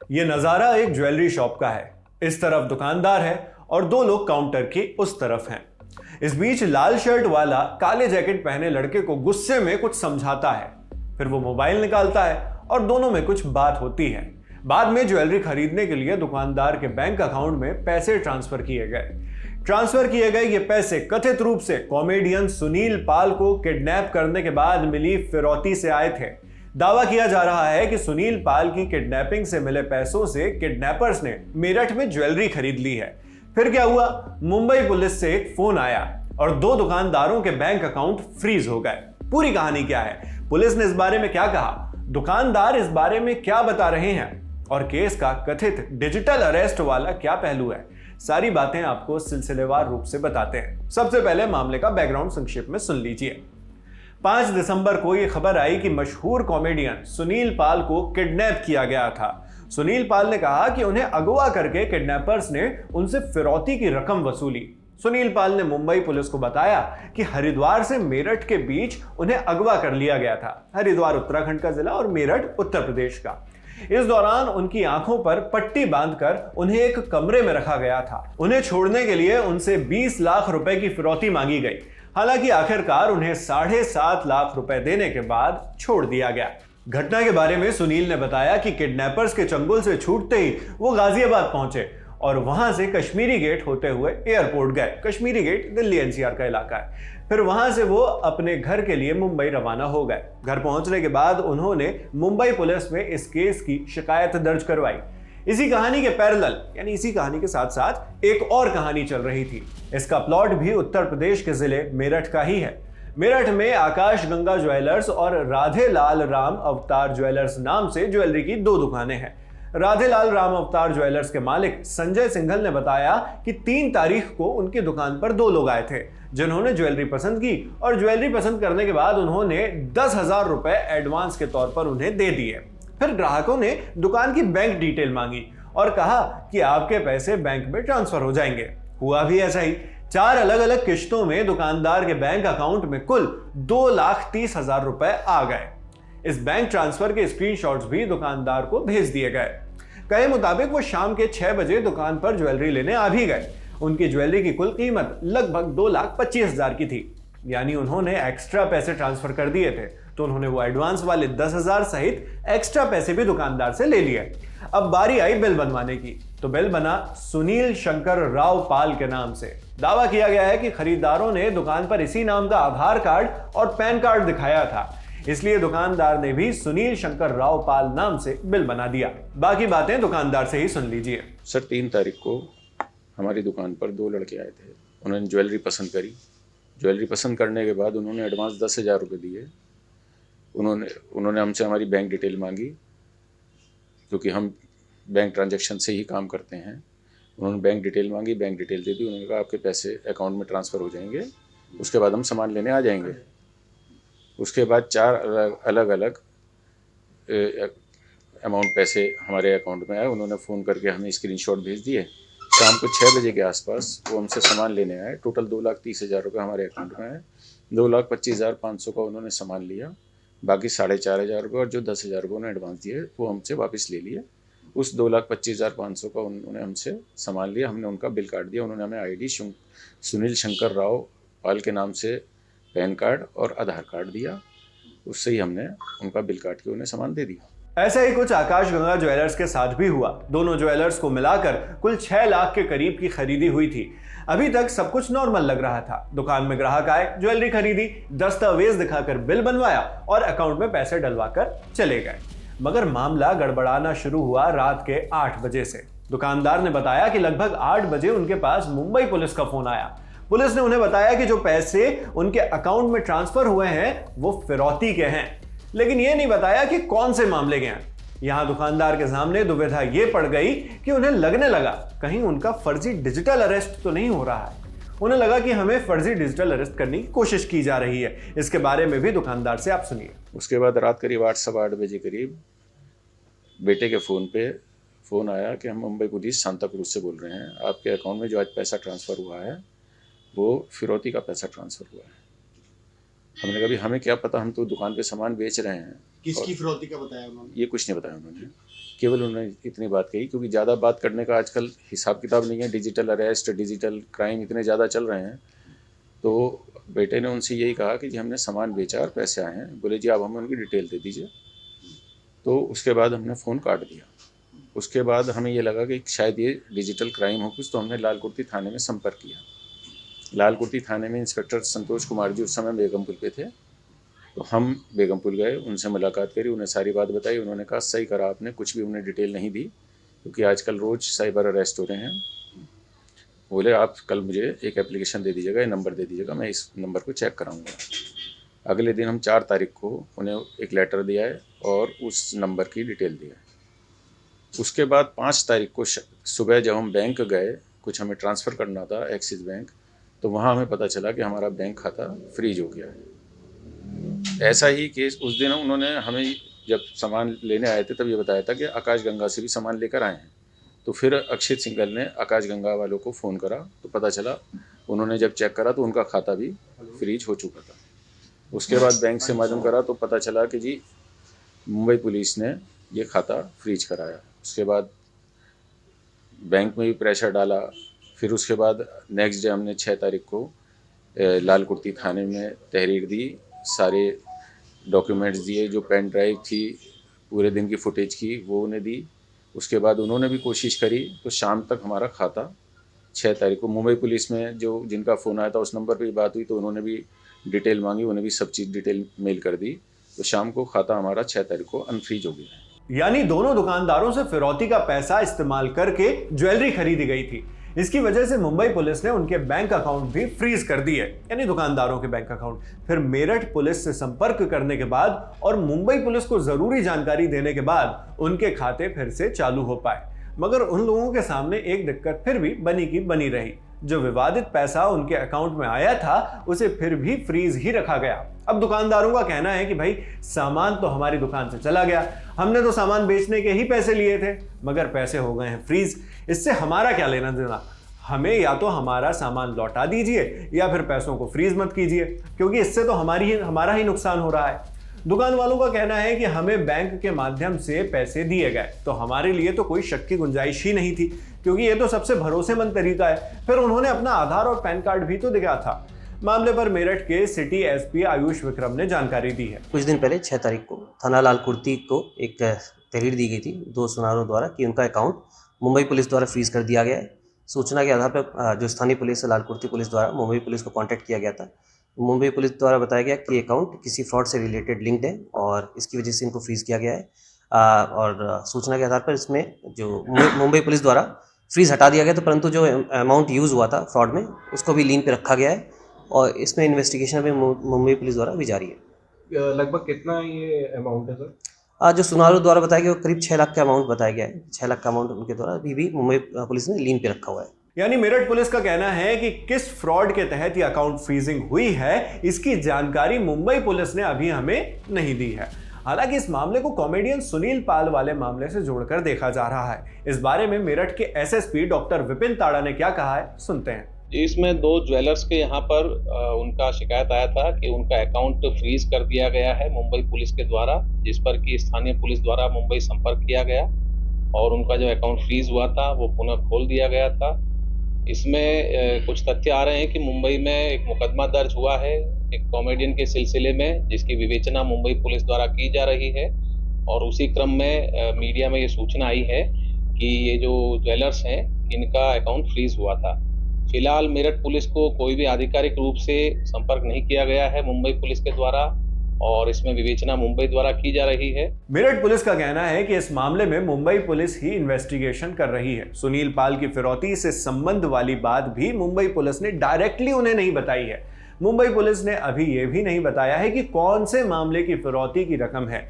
ये नजारा एक ज्वेलरी शॉप का है। इस तरफ दुकानदार है और दो लोग काउंटर की उस तरफ हैं। इस बीच लाल शर्ट वाला काले जैकेट पहने लड़के को गुस्से में कुछ समझाता है। फिर वो मोबाइल निकालता है और दोनों में कुछ बात होती है। बाद में ज्वेलरी खरीदने के लिए दुकानदार के बैंक अकाउंट में पैसे ट्रांसफर किए गए ये पैसे कथित रूप से कॉमेडियन सुनील पाल को किडनैप करने के बाद मिली फिरौती से आए थे। दावा किया जा रहा है कि सुनील पाल की किडनैपिंग से मिले पैसों से किडनैपर्स ने मेरठ में ज्वेलरी खरीद ली है। फिर क्या हुआ? मुंबई पुलिस से एक फोन आया और दो दुकानदारों के बैंक अकाउंट फ्रीज हो गए। पूरी कहानी क्या है, पुलिस ने इस बारे में क्या कहा, दुकानदार इस बारे में क्या बता रहे हैं और केस का कथित डिजिटल अरेस्ट वाला क्या पहलू है, सारी बातें आपको सिलसिलेवार रूप से बताते हैं। सबसे पहले मामले का बैकग्राउंड संक्षेप में सुन लीजिए। 5 दिसंबर को यह खबर आई कि मशहूर कॉमेडियन सुनील पाल को किडनैप किया गया था। सुनील पाल ने कहा कि उन्हें अगवा करके किडनैपर्स ने उनसे फिरौती की रकम वसूली। सुनील पाल ने मुंबई पुलिस को बताया कि हरिद्वार से मेरठ के बीच उन्हें अगवा कर लिया गया था। हरिद्वार उत्तराखंड का जिला और मेरठ उत्तर प्रदेश का। इस दौरान उनकी आंखों पर पट्टी बांधकर उन्हें एक कमरे में रखा गया था। उन्हें छोड़ने के लिए उनसे 20 लाख रुपए की फिरौती मांगी गई। हालांकि आखिरकार उन्हें 7.5 लाख रुपए देने के बाद छोड़ दिया गया। घटना के बारे में सुनील ने बताया कि किडनैपर्स के चंगुल से छूटते ही वो गाजियाबाद पहुंचे और वहां से कश्मीरी गेट होते हुए एयरपोर्ट गए। कश्मीरी गेट दिल्ली एनसीआर का इलाका है। फिर वहां से वो अपने घर के लिए मुंबई रवाना हो गए। घर पहुंचने के बाद उन्होंने मुंबई पुलिस में इस केस की शिकायत दर्ज करवाई। इसी कहानी के पैरेलल यानी इसी कहानी के साथ साथ एक और कहानी चल रही थी। इसका प्लॉट भी उत्तर प्रदेश के जिले मेरठ का ही है। मेरठ में आकाश गंगा ज्वेलर्स और राधे लाल राम अवतार ज्वेलर्स नाम से ज्वेलरी की 2 दुकानें हैं। राधे लाल राम अवतार ज्वेलर्स के मालिक संजय सिंघल ने बताया कि 3 तारीख को उनकी दुकान पर 2 लोग आए थे जिन्होंने ज्वेलरी पसंद की और ज्वेलरी पसंद करने के बाद उन्होंने 10,000 रुपए एडवांस के तौर पर उन्हें दे दिए। फिर ग्राहकों ने दुकान की बैंक डिटेल मांगी और कहा कि आपके पैसे बैंक में ट्रांसफर हो जाएंगे। हुआ भी ऐसा ही। 4 अलग अलग किश्तों में दुकानदार के बैंक अकाउंट में कुल 2,30,000 रुपए आ गए। इस बैंक ट्रांसफर के स्क्रीनशॉट्स भी दुकानदार को भेज दिए गए। कहे मुताबिक वो शाम के 6 बजे दुकान पर ज्वेलरी लेने आ भी गए। उनकी ज्वेलरी की कुल कीमत लगभग 2,25,000 की थी। यानी उन्होंने एक्स्ट्रा पैसे ट्रांसफर कर दिए थे, तो उन्होंने वो एडवांस वाले 10,000 सहित एक्स्ट्रा पैसे भी दुकानदार से ले लिए। अब बारी आई बिल बनवाने की, तो बिल बना सुनील शंकर राव पाल के नाम से। दावा किया गया है कि खरीदारों ने दुकान पर इसी नाम का आधार कार्ड और पैन कार्ड दिखाया था, इसलिए दुकानदार ने भी सुनील शंकर राव पाल नाम से बिल बना दिया। बाकी बातें दुकानदार से ही सुन लीजिए। सर 3 तारीख को हमारी दुकान पर 2 लड़के आए थे। उन्होंने ज्वेलरी पसंद करी। ज्वेलरी पसंद करने के बाद उन्होंने एडवांस 10,000 रुपये दिए। उन्होंने हमसे हमारी बैंक डिटेल मांगी, क्योंकि हम बैंक ट्रांजैक्शन से ही काम करते हैं। उन्होंने बैंक डिटेल मांगी, बैंक डिटेल दे दी। उन्होंने कहा आपके पैसे अकाउंट में ट्रांसफ़र हो जाएंगे, उसके बाद हम सामान लेने आ जाएंगे। उसके बाद 4 अलग अलग अमाउंट पैसे हमारे अकाउंट में आए। उन्होंने फ़ोन करके हमें स्क्रीनशॉट भेज दिए। शाम को 6 बजे के आसपास वो हमसे सामान लेने आए। टोटल 2,30,000 रुपये हमारे अकाउंट में आए। 2,25,500 का उन्होंने सामान लिया। बाकी 4,500 रुपये और जो 10,000 रुपये उन्होंने एडवांस दिए वो हमसे वापस ले लिए। उस 2,25,500 का उन्होंने हमसे सामान लिया। हमने उनका बिल काट दिया। उन्होंने हमें ID सुनील शंकर राव पाल के नाम से पैन कार्ड और आधार कार्ड दिया। उससे ही हमने उनका बिल काट के उन्हें सामान दे दिया। ऐसा ही कुछ आकाश गंगा ज्वेलर्स के साथ भी हुआ। दोनों ज्वेलर्स को मिलाकर कुल 6 लाख के करीब की खरीदी हुई थी। अभी तक सब कुछ नॉर्मल लग रहा था। दुकान में ग्राहक आए, ज्वेलरी खरीदी, दस्तावेज दिखाकर बिल बनवाया और अकाउंट में पैसे डलवाकर चले गए। मगर मामला गड़बड़ाना शुरू हुआ रात के 8 बजे से। दुकानदार ने बताया कि लगभग 8 बजे उनके पास मुंबई पुलिस का फोन आया। पुलिस ने उन्हें बताया कि जो पैसे उनके अकाउंट में ट्रांसफर हुए हैं वो फिरौती के हैं, लेकिन यह नहीं बताया कि कौन से मामले के हैं। यहां दुकानदार के सामने दुविधा यह पड़ गई कि उन्हें लगने लगा कहीं उनका फर्जी डिजिटल अरेस्ट तो नहीं हो रहा है। उन्हें लगा कि हमें फर्जी डिजिटल अरेस्ट करने की कोशिश की जा रही है। इसके बारे में भी दुकानदार से आप सुनिए। उसके बाद रात करीब 8 सवा 8 बजे करीब बेटे के फ़ोन पे फ़ोन आया कि हम मुंबई पुलिस सांता क्रूज से बोल रहे हैं। आपके अकाउंट में जो आज पैसा ट्रांसफ़र हुआ है वो फिरौती का पैसा ट्रांसफ़र हुआ है। हमने कहा भी हमें क्या पता, हम तो दुकान पे सामान बेच रहे हैं। किसकी फिरौती का बताया उन्होंने? ये कुछ नहीं बताया उन्होंने। केवल उन्होंने इतनी बात कही, क्योंकि ज़्यादा बात करने का आजकल हिसाब किताब नहीं है, डिजिटल अरेस्ट, डिजिटल क्राइम इतने ज़्यादा चल रहे हैं। तो बेटे ने उनसे यही कहा कि जी हमने सामान बेचा और पैसे आए हैं। बोले जी आप हमें उनकी डिटेल दे दीजिए। तो उसके बाद हमने फ़ोन काट दिया। उसके बाद हमें ये लगा कि शायद ये डिजिटल क्राइम हो कुछ, तो हमने लाल कुर्ती थाने में संपर्क किया। लाल कुर्ती थाने में इंस्पेक्टर संतोष कुमार जी उस समय बेगमपुल पे थे। तो हम बेगमपुल गए, उनसे मुलाकात करी, उन्हें सारी बात बताई। उन्होंने कहा सही करा आपने, कुछ भी उन्हें डिटेल नहीं दी, क्योंकि आजकल रोज़ साइबर अरेस्ट हो रहे हैं। बोले आप कल मुझे एक एप्लीकेशन दे दीजिएगा, ये नंबर दे दीजिएगा, मैं इस नंबर को चेक कराऊंगा। अगले दिन हम 4 तारीख को उन्हें एक लेटर दिया है और उस नंबर की डिटेल दिया है। उसके बाद 5 तारीख को सुबह जब हम बैंक गए, कुछ हमें ट्रांसफ़र करना था एक्सिस बैंक, तो वहाँ हमें पता चला कि हमारा बैंक खाता फ्रीज हो गया है। ऐसा ही केस उस दिन उन्होंने हमें जब सामान लेने आए थे तब ये बताया था कि आकाश गंगा से भी सामान लेकर आए हैं। तो फिर अक्षित सिंघल ने आकाश गंगा वालों को फ़ोन करा, तो पता चला उन्होंने जब चेक करा तो उनका खाता भी फ्रीज हो चुका था। उसके बाद बैंक से मालूम करा तो पता चला कि जी मुंबई पुलिस ने ये खाता फ्रीज कराया। उसके बाद बैंक में भी प्रेशर डाला। फिर उसके बाद नेक्स्ट डे हमने 6 तारीख को लाल कुर्ती थाने में तहरीर दी, सारे डॉक्यूमेंट्स दिए, जो पेन ड्राइव थी पूरे दिन की फुटेज की वो उन्हें दी। उसके बाद उन्होंने भी कोशिश करी, तो शाम तक हमारा खाता 6 तारीख को मुंबई पुलिस में जो जिनका फ़ोन आया था उस नंबर पे भी बात हुई, तो उन्होंने भी डिटेल मांगी, उन्हें भी सब चीज़ डिटेल मेल कर दी। तो शाम को खाता हमारा 6 तारीख को अनफ्रीज हो गया है। यानी दोनों दुकानदारों से फिरौती का पैसा इस्तेमाल करके ज्वेलरी खरीदी गई थी। इसकी वजह से मुंबई पुलिस ने उनके बैंक अकाउंट भी फ्रीज कर दिए, यानी दुकानदारों के बैंक अकाउंट। फिर मेरठ पुलिस से संपर्क करने के बाद और मुंबई पुलिस को जरूरी जानकारी देने के बाद उनके खाते फिर से चालू हो पाए। मगर उन लोगों के सामने एक दिक्कत फिर भी बनी की बनी रही। जो विवादित पैसा उनके अकाउंट में आया था उसे फिर भी फ्रीज ही रखा गया। अब दुकानदारों का कहना है कि भाई सामान तो हमारी दुकान से चला गया, हमने तो सामान बेचने के ही पैसे लिए थे, मगर पैसे हो गए हैं फ्रीज, इससे हमारा क्या लेना देना। हमें या तो हमारा सामान लौटा दीजिए या फिर पैसों को फ्रीज मत कीजिए, क्योंकि इससे तो हमारा ही नुकसान हो रहा है। दुकान वालों का कहना है कि हमें बैंक के माध्यम से पैसे दिए गए, तो हमारे लिए तो कोई शक की गुंजाइश ही नहीं थी, क्योंकि ये तो सबसे भरोसेमंद तरीका है। फिर उन्होंने अपना आधार और पैन कार्ड भी तो दिया था। मामले पर मेरठ के सिटी एसपी आयुष विक्रम ने जानकारी दी है। कुछ दिन पहले 6 तारीख को थाना लाल कुर्ती को एक तहरीर दी गई थी 2 सुनारों द्वारा कि उनका अकाउंट मुंबई पुलिस द्वारा फ्रीज कर दिया गया है। सूचना के आधार पर जो स्थानीय पुलिस लाल कुर्ती पुलिस द्वारा मुंबई पुलिस को कांटेक्ट किया गया था। मुंबई पुलिस द्वारा बताया गया कि अकाउंट किसी फ्रॉड से रिलेटेड लिंक्ड है और इसकी वजह से इनको फ्रीज किया गया है। और सूचना के आधार पर इसमें जो मुंबई पुलिस द्वारा फ्रीज हटा दिया गया था, परंतु जो अमाउंट यूज़ हुआ था फ्रॉड में उसको भी लीन पे रखा गया है और इसमें इन्वेस्टिगेशन अभी मुंबई पुलिस द्वारा अभी जारी है। लगभग कितना ये अमाउंट है सर? जो सुनारों द्वारा बताया गया वो करीब 6 लाख का अमाउंट बताया गया है। 6 लाख का अमाउंट उनके द्वारा अभी भी मुंबई पुलिस ने लीन पे रखा हुआ है। यानी मेरठ पुलिस का कहना है कि किस फ्रॉड के तहत ये अकाउंट फ्रीजिंग हुई है, इसकी जानकारी मुंबई पुलिस ने अभी हमें नहीं दी है। हालांकि इस मामले को कॉमेडियन सुनील पाल वाले मामले से जोड़कर देखा जा रहा है। इस बारे में मेरठ के एसएसपी डॉक्टर विपिन ताड़ा ने क्या कहा है, सुनते हैं। इसमें 2 ज्वेलर्स के यहाँ पर उनका शिकायत आया था कि उनका अकाउंट फ्रीज कर दिया गया है मुंबई पुलिस के द्वारा, जिस पर कि स्थानीय पुलिस द्वारा मुंबई संपर्क किया गया और उनका जो अकाउंट फ्रीज हुआ था वो पुनः खोल दिया गया था। इसमें कुछ तथ्य आ रहे हैं कि मुंबई में एक मुकदमा दर्ज हुआ है एक कॉमेडियन के सिलसिले में, जिसकी विवेचना मुंबई पुलिस द्वारा की जा रही है। और उसी क्रम में मीडिया में ये सूचना आई है कि ये जो ज्वेलर्स हैं इनका अकाउंट फ्रीज हुआ था। फिलहाल मेरठ पुलिस को कोई भी आधिकारिक रूप से संपर्क नहीं किया गया है मुंबई पुलिस के द्वारा और इसमें विवेचना मुंबई द्वारा की जा रही है। मेरठ पुलिस का कहना है कि इस मामले में मुंबई पुलिस ही इन्वेस्टिगेशन कर रही है। सुनील पाल की फिरौती से संबंध वाली बात भी मुंबई पुलिस ने डायरेक्टली उन्हें नहीं बताई है। मुंबई पुलिस ने अभी यह भी नहीं बताया है कि कौन से मामले की फिरौती की रकम है,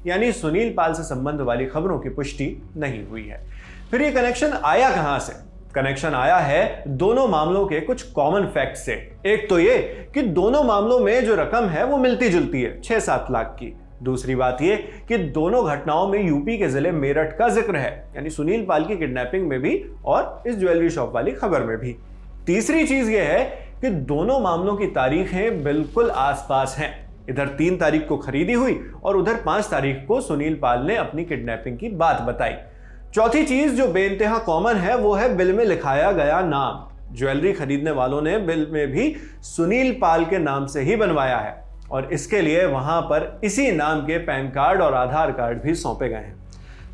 यानी सुनील पाल से संबंध वाली खबरों की पुष्टि नहीं हुई है। फिर ये कनेक्शन आया कहां से? कनेक्शन आया है दोनों मामलों के कुछ कॉमन फैक्ट से। एक तो ये कि दोनों मामलों में जो रकम है वो मिलती जुलती है, 6-7 लाख की। दूसरी बात ये कि दोनों घटनाओं में यूपी के जिले मेरठ का जिक्र है, यानी सुनील पाल की किडनैपिंग में भी और इस ज्वेलरी शॉप वाली खबर में भी। तीसरी चीज ये है कि दोनों मामलों की तारीखें बिल्कुल आसपास हैं, इधर 3 तारीख को खरीदी हुई और उधर 5 तारीख को सुनील पाल ने अपनी किडनैपिंग की बात बताई। चौथी चीज जो बेइंतहा कॉमन है वो है बिल में लिखाया गया नाम। ज्वेलरी खरीदने वालों ने बिल में भी सुनील पाल के नाम से ही बनवाया है और इसके लिए वहां पर इसी नाम के पैन कार्ड और आधार कार्ड भी सौंपे गए हैं।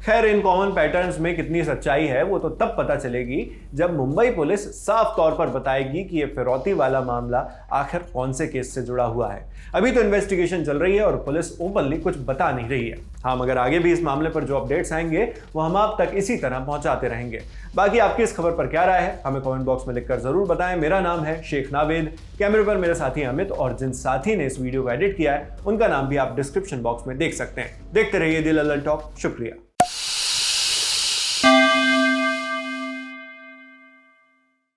खैर, इन कॉमन पैटर्न्स में कितनी सच्चाई है वो तो तब पता चलेगी जब मुंबई पुलिस साफ तौर पर बताएगी कि ये फिरौती वाला मामला आखिर कौन से केस से जुड़ा हुआ है। अभी तो इन्वेस्टिगेशन चल रही है और पुलिस ओपनली कुछ बता नहीं रही है। हाँ, मगर आगे भी इस मामले पर जो अपडेट्स आएंगे वो हम आप तक इसी तरह पहुंचाते रहेंगे। बाकी आपकी इस खबर पर क्या राय है हमें कमेंट बॉक्स में लिखकर जरूर बताएं। मेरा नाम है शेख नावेद, कैमरे पर मेरे साथी अमित, और जिन साथी ने इस वीडियो को एडिट किया है उनका नाम भी आप डिस्क्रिप्शन बॉक्स में देख सकते हैं। देखते रहिए दिल अल्लाह टॉक। शुक्रिया।